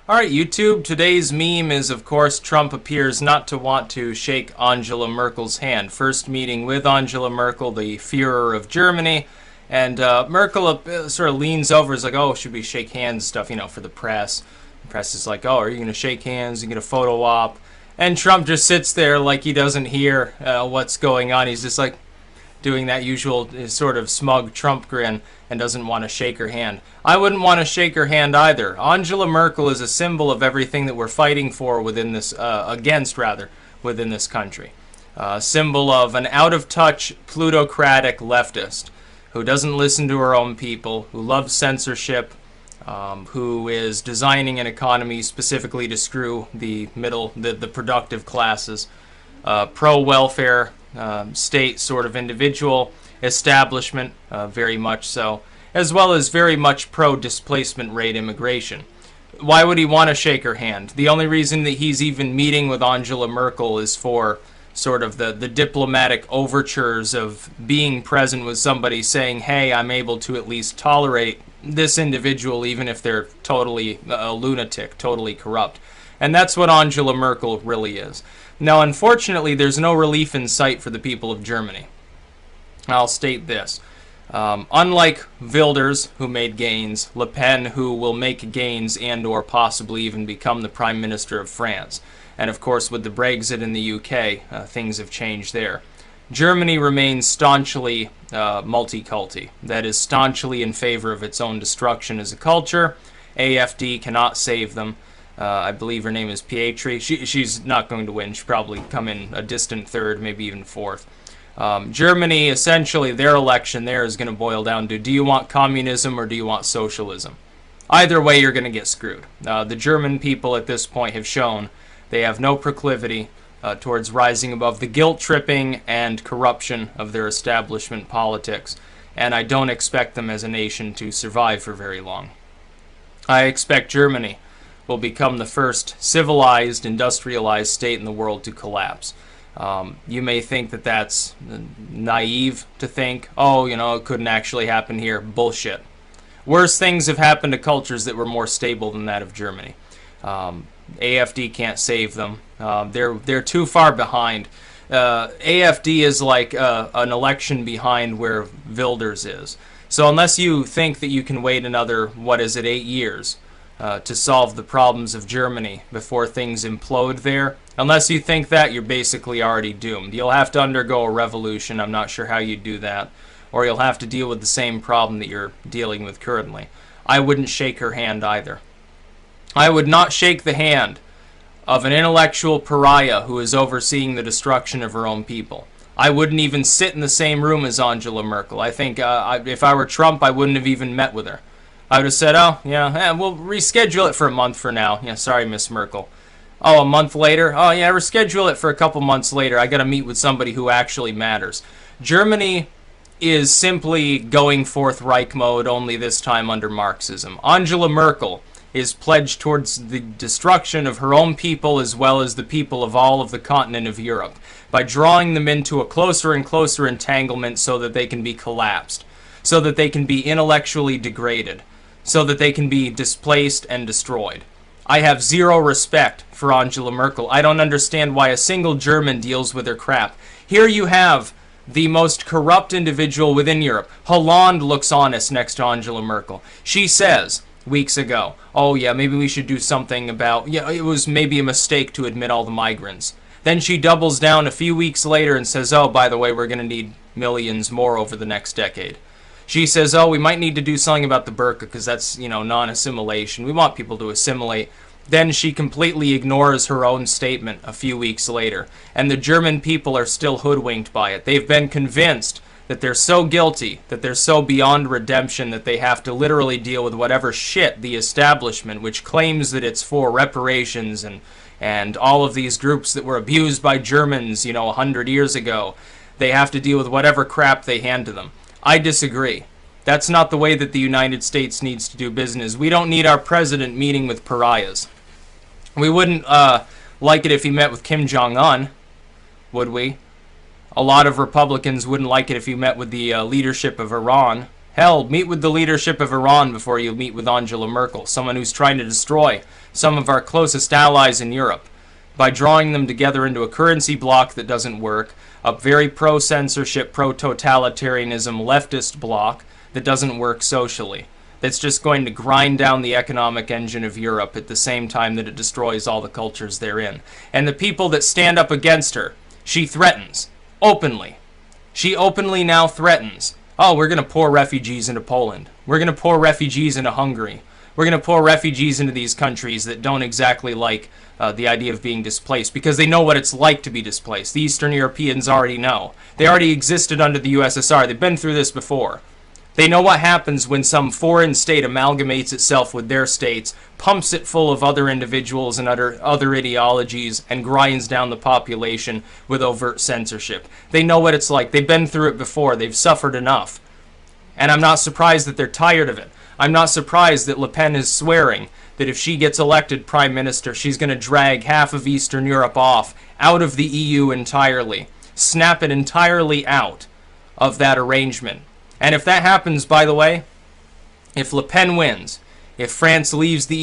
Alright, YouTube, today's meme is, of course, Trump appears not to want to shake Angela Merkel's hand. First meeting with Angela Merkel, the Führer of Germany, and Merkel sort of leans over, is like, oh, should we shake hands stuff, for the press. The press is like, oh, are you going to shake hands? You get a photo op? And Trump just sits there like he doesn't hear what's going on. He's just like doing that usual sort of smug Trump grin and doesn't want to shake her hand. I wouldn't want to shake her hand either. Angela Merkel is a symbol of everything that we're fighting for within this, within this country. Symbol of an out-of-touch, plutocratic leftist who doesn't listen to her own people, who loves censorship, who is designing an economy specifically to screw the the productive classes, pro-welfare state sort of individual, establishment, very much so, as well as very much pro-displacement rate immigration. Why would he want to shake her hand? The only reason that he's even meeting with Angela Merkel is for sort of the diplomatic overtures of being present with somebody saying, hey, I'm able to at least tolerate this individual even if they're totally a lunatic, totally corrupt. And that's what Angela Merkel really is. Now, unfortunately, there's no relief in sight for the people of Germany. I'll state this. Unlike Wilders, who made gains, Le Pen, who will make gains and or possibly even become the Prime Minister of France. And of course, with the Brexit in the UK, things have changed there. Germany remains staunchly multiculti. That is, staunchly in favor of its own destruction as a culture. AfD cannot save them. I believe her name is Pietri. She's not going to win. She'll probably come in a distant third, maybe even fourth. Germany, essentially, their election there is going to boil down to, do you want communism or do you want socialism? Either way, you're going to get screwed. The German people at this point have shown they have no proclivity towards rising above the guilt-tripping and corruption of their establishment politics, and I don't expect them as a nation to survive for very long. I expect Germany will become the first civilized, industrialized state in the world to collapse. You may think that that's naive to think, oh, it couldn't actually happen here. Bullshit. Worse things have happened to cultures that were more stable than that of Germany. AfD can't save them. They're too far behind. AfD is like an election behind where Wilders is. So unless you think that you can wait another, 8 years to solve the problems of Germany before things implode there, unless you think that, you're basically already doomed. You'll have to undergo a revolution. I'm not sure how you do that. Or you'll have to deal with the same problem that you're dealing with currently. I wouldn't shake her hand either. I would not shake the hand of an intellectual pariah who is overseeing the destruction of her own people. I wouldn't even sit in the same room as Angela Merkel. I think if I were Trump, I wouldn't have even met with her. I would have said, oh, yeah, we'll reschedule it for a month for now. Yeah, sorry, Miss Merkel. Oh, a month later? Oh, yeah, reschedule it for a couple months later. I got to meet with somebody who actually matters. Germany is simply going Fourth Reich mode, only this time under Marxism. Angela Merkel is pledged towards the destruction of her own people as well as the people of all of the continent of Europe by drawing them into a closer and closer entanglement so that they can be collapsed, so that they can be intellectually degraded, so that they can be displaced and destroyed. I have zero respect for Angela Merkel. I don't understand why a single German deals with her crap. Here you have the most corrupt individual within Europe. Hollande looks honest next to Angela Merkel. She says weeks ago, oh yeah, maybe we should do something about, it was maybe a mistake to admit all the migrants. Then she doubles down a few weeks later and says, oh, by the way, we're going to need millions more over the next decade. She says, oh, we might need to do something about the burqa because that's, non-assimilation. We want people to assimilate. Then she completely ignores her own statement a few weeks later. And the German people are still hoodwinked by it. They've been convinced that they're so guilty, that they're so beyond redemption that they have to literally deal with whatever shit the establishment, which claims that it's for reparations and all of these groups that were abused by Germans, 100 years ago. They have to deal with whatever crap they hand to them. I disagree. That's not the way that the United States needs to do business. We don't need our president meeting with pariahs. We wouldn't like it if he met with Kim Jong-un, would we? A lot of Republicans wouldn't like it if he met with the leadership of Iran. Hell, meet with the leadership of Iran before you meet with Angela Merkel, someone who's trying to destroy some of our closest allies in Europe by drawing them together into a currency bloc that doesn't work, a very pro-censorship, pro-totalitarianism leftist bloc that doesn't work socially, that's just going to grind down the economic engine of Europe at the same time that it destroys all the cultures therein. And the people that stand up against her, she threatens, openly. She openly now threatens, oh, we're going to pour refugees into Poland. We're going to pour refugees into Hungary. We're going to pour refugees into these countries that don't exactly like the idea of being displaced, because they know what it's like to be displaced. The Eastern Europeans already know. They already existed under the USSR. They've been through this before. They know what happens when some foreign state amalgamates itself with their states, pumps it full of other individuals and other ideologies, and grinds down the population with overt censorship. They know what it's like. They've been through it before. They've suffered enough. And I'm not surprised that they're tired of it. I'm not surprised that Le Pen is swearing that if she gets elected prime minister, she's going to drag half of Eastern Europe off, out of the EU entirely, snap it entirely out of that arrangement. And if that happens, by the way, if Le Pen wins, if France leaves the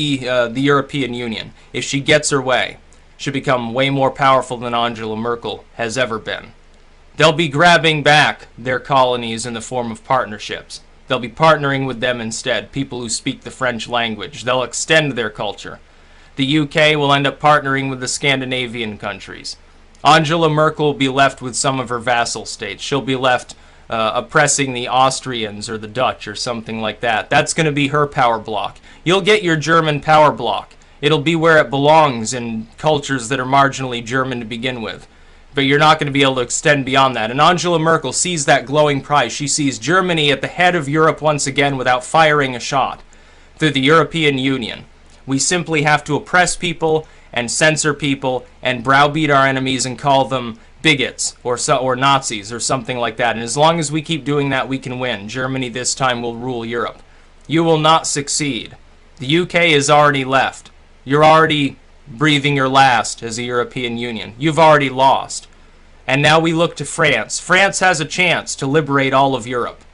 European Union, if she gets her way, she'll become way more powerful than Angela Merkel has ever been. They'll be grabbing back their colonies in the form of partnerships. They'll be partnering with them instead, people who speak the French language. They'll extend their culture. The UK will end up partnering with the Scandinavian countries. Angela Merkel will be left with some of her vassal states. She'll be left oppressing the Austrians or the Dutch or something like that. That's going to be her power block. You'll get your German power block. It'll be where it belongs in cultures that are marginally German to begin with. But you're not going to be able to extend beyond that. And Angela Merkel sees that glowing prize. She sees Germany at the head of Europe once again without firing a shot through the European Union. We simply have to oppress people and censor people and browbeat our enemies and call them bigots or Nazis or something like that. And as long as we keep doing that, we can win. Germany this time will rule Europe. You will not succeed. The UK is already left. You're already breathing your last as a European Union. You've already lost. And now we look to France. France has a chance to liberate all of Europe.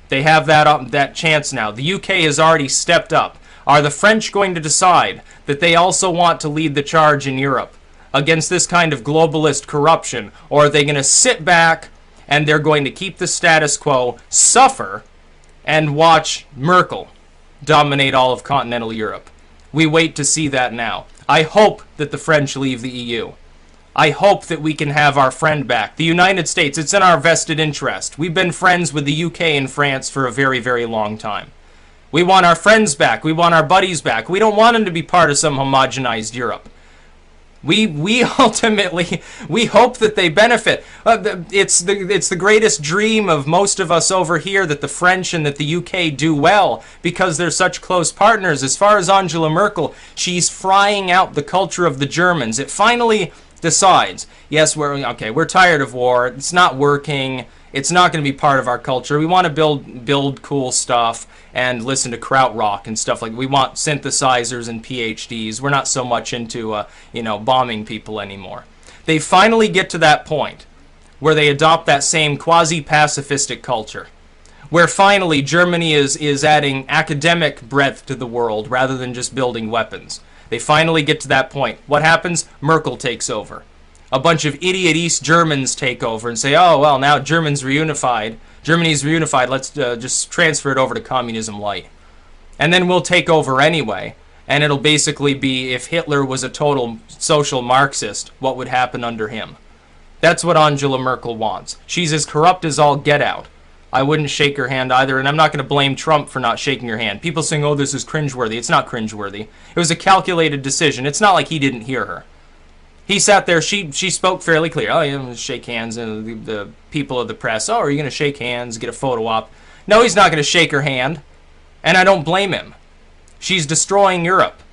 They have that chance now. The UK has already stepped up. Are the French going to decide that they also want to lead the charge in Europe against this kind of globalist corruption? Or are they going to sit back and they're going to keep the status quo, suffer, and watch Merkel dominate all of continental Europe? We wait to see that now. I hope that the French leave the EU. I hope that we can have our friend back. The United States, it's in our vested interest. We've been friends with the UK and France for a very, very long time. We want our friends back. We want our buddies back. We don't want them to be part of some homogenized Europe. We ultimately, we hope that they benefit. It's the greatest dream of most of us over here that the French and that the UK do well because they're such close partners. As far as Angela Merkel, she's frying out the culture of the Germans. It finally decides, yes, we're tired of war. It's not working. It's not going to be part of our culture. We want to build cool stuff and listen to krautrock and stuff like that. We want synthesizers and PhDs. We're not so much into bombing people anymore. They finally get to that point where they adopt that same quasi-pacifistic culture, where finally Germany is adding academic breadth to the world rather than just building weapons. They finally get to that point. What happens? Merkel takes over. A bunch of idiot East Germans take over and say, oh, well, now Germany's reunified. Let's just transfer it over to communism light. And then we'll take over anyway. And it'll basically be, if Hitler was a total social Marxist, what would happen under him? That's what Angela Merkel wants. She's as corrupt as all get out. I wouldn't shake her hand either, and I'm not going to blame Trump for not shaking her hand. People saying, oh, this is cringeworthy. It's not cringeworthy. It was a calculated decision. It's not like he didn't hear her. He sat there, she spoke fairly clear. Oh, yeah, shake hands, and the people of the press, oh, are you going to shake hands, get a photo op? No, he's not going to shake her hand, and I don't blame him. She's destroying Europe.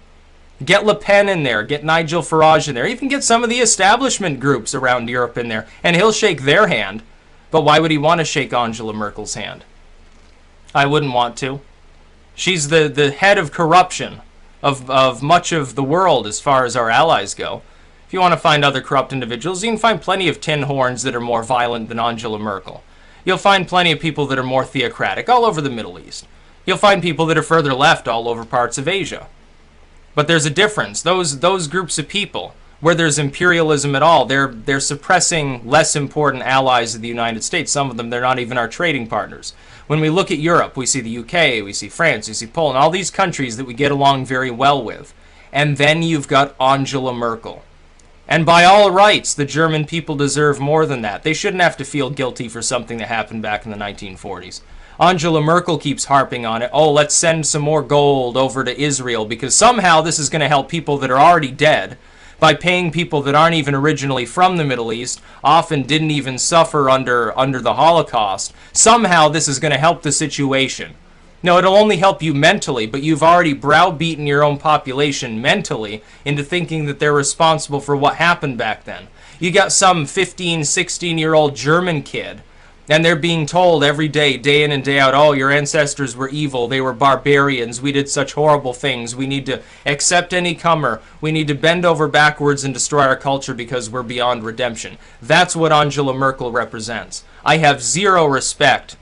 Get Le Pen in there, get Nigel Farage in there, even get some of the establishment groups around Europe in there, and he'll shake their hand. But why would he want to shake Angela Merkel's hand? I wouldn't want to. She's the head of corruption of much of the world as far as our allies go. If you want to find other corrupt individuals, you can find plenty of tin horns that are more violent than Angela Merkel. You'll find plenty of people that are more theocratic all over the Middle East. You'll find people that are further left all over parts of Asia. But there's a difference. Those groups of people, where there's imperialism at all, they're suppressing less important allies of the United States. Some of them, they're not even our trading partners. When we look at Europe, we see the UK, we see France, we see Poland, all these countries that we get along very well with. And then you've got Angela Merkel. And by all rights, the German people deserve more than that. They shouldn't have to feel guilty for something that happened back in the 1940s. Angela Merkel keeps harping on it. Oh, let's send some more gold over to Israel because somehow this is going to help people that are already dead by paying people that aren't even originally from the Middle East, often didn't even suffer under the Holocaust. Somehow this is going to help the situation. No, it'll only help you mentally, but you've already browbeaten your own population mentally into thinking that they're responsible for what happened back then. You got some 15, 16-year-old German kid, and they're being told every day, day in and day out, oh, your ancestors were evil, they were barbarians, we did such horrible things, we need to accept any comer, we need to bend over backwards and destroy our culture because we're beyond redemption. That's what Angela Merkel represents. I have zero respect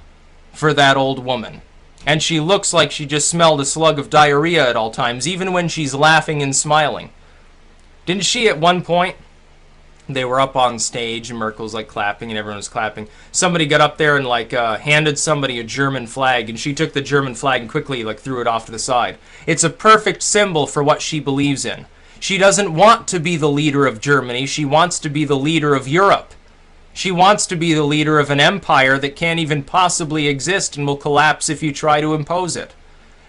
for that old woman. And she looks like she just smelled a slug of diarrhea at all times, even when she's laughing and smiling. Didn't she at one point? They were up on stage and Merkel's like clapping and everyone was clapping. Somebody got up there and like handed somebody a German flag, and she took the German flag and quickly like threw it off to the side. It's a perfect symbol for what she believes in. She doesn't want to be the leader of Germany. She wants to be the leader of Europe. She wants to be the leader of an empire that can't even possibly exist and will collapse if you try to impose it.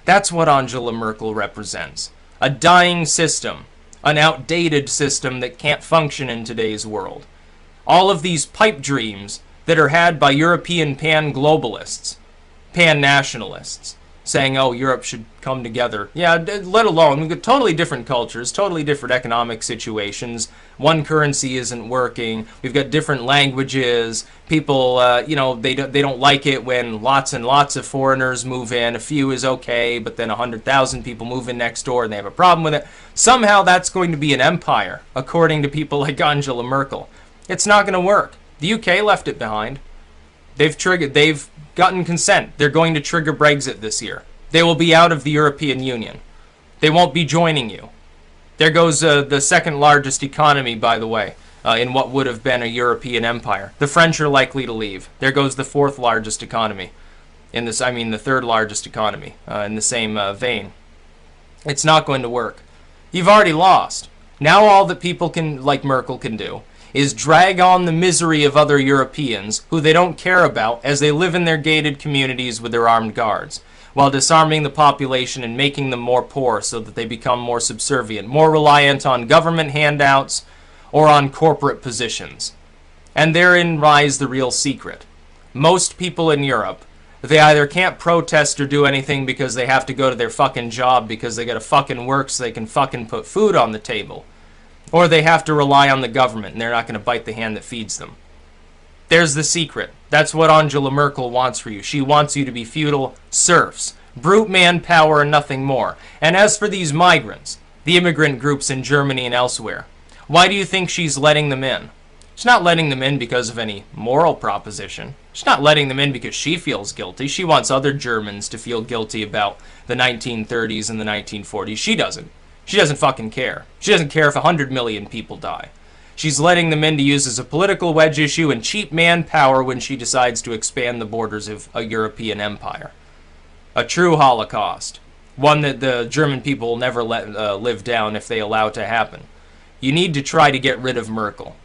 That's what Angela Merkel represents. A dying system. An outdated system that can't function in today's world. All of these pipe dreams that are had by European pan-globalists, pan-nationalists, saying, oh, Europe should come together. Yeah, let alone, we've got totally different cultures, totally different economic situations. One currency isn't working. We've got different languages. People, they don't like it when lots and lots of foreigners move in. A few is okay, but then 100,000 people move in next door and they have a problem with it. Somehow that's going to be an empire, according to people like Angela Merkel. It's not going to work. The UK left it behind. They've gotten consent. They're going to trigger Brexit this year. They will be out of the European Union. They won't be joining you. There goes the second largest economy, by the way, in what would have been a European empire. The French are likely to leave. There goes the fourth largest economy. The third largest economy in the same vein. It's not going to work. You've already lost. Now all that people like Merkel can do is drag on the misery of other Europeans who they don't care about as they live in their gated communities with their armed guards, while disarming the population and making them more poor so that they become more subservient, more reliant on government handouts or on corporate positions. And therein lies the real secret. Most people in Europe, they either can't protest or do anything because they have to go to their fucking job because they gotta fucking work so they can fucking put food on the table. Or they have to rely on the government and they're not going to bite the hand that feeds them. There's the secret. That's what Angela Merkel wants for you. She wants you to be feudal serfs. Brute manpower and nothing more. And as for these migrants, the immigrant groups in Germany and elsewhere, why do you think she's letting them in? She's not letting them in because of any moral proposition. She's not letting them in because she feels guilty. She wants other Germans to feel guilty about the 1930s and the 1940s. She doesn't. She doesn't fucking care. She doesn't care if 100 million people die. She's letting them in to use as a political wedge issue and cheap manpower when she decides to expand the borders of a European empire. A true Holocaust. One that the German people will never let live down if they allow it to happen. You need to try to get rid of Merkel.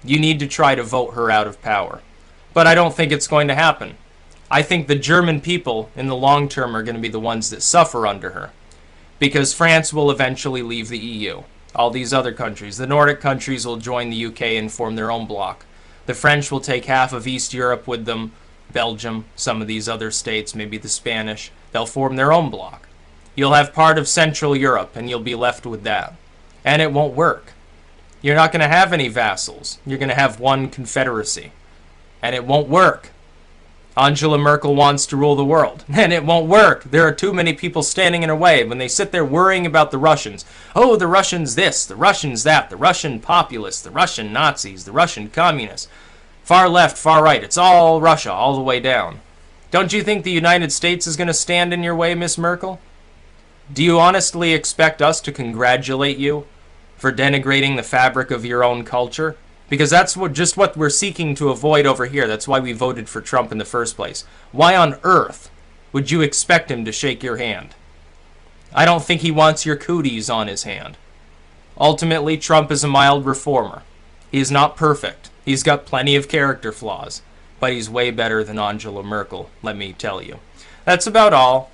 You need to try to vote her out of power. But I don't think it's going to happen. I think the German people in the long term are going to be the ones that suffer under her. Because France will eventually leave the EU. All these other countries. The Nordic countries will join the UK and form their own bloc. The French will take half of East Europe with them. Belgium, some of these other states, maybe the Spanish. They'll form their own bloc. You'll have part of Central Europe and you'll be left with that. And it won't work. You're not going to have any vassals. You're going to have one confederacy. And it won't work. Angela Merkel wants to rule the world, and it won't work. There are too many people standing in her way. When they sit there worrying about the Russians, oh, the Russians this, the Russians that, the Russian populists, the Russian Nazis, the Russian communists. Far left, far right, it's all Russia, all the way down. Don't you think the United States is going to stand in your way, Miss Merkel? Do you honestly expect us to congratulate you for denigrating the fabric of your own culture? Because that's just what we're seeking to avoid over here. That's why we voted for Trump in the first place. Why on earth would you expect him to shake your hand? I don't think he wants your cooties on his hand. Ultimately, Trump is a mild reformer. He is not perfect. He's got plenty of character flaws. But he's way better than Angela Merkel, let me tell you. That's about all.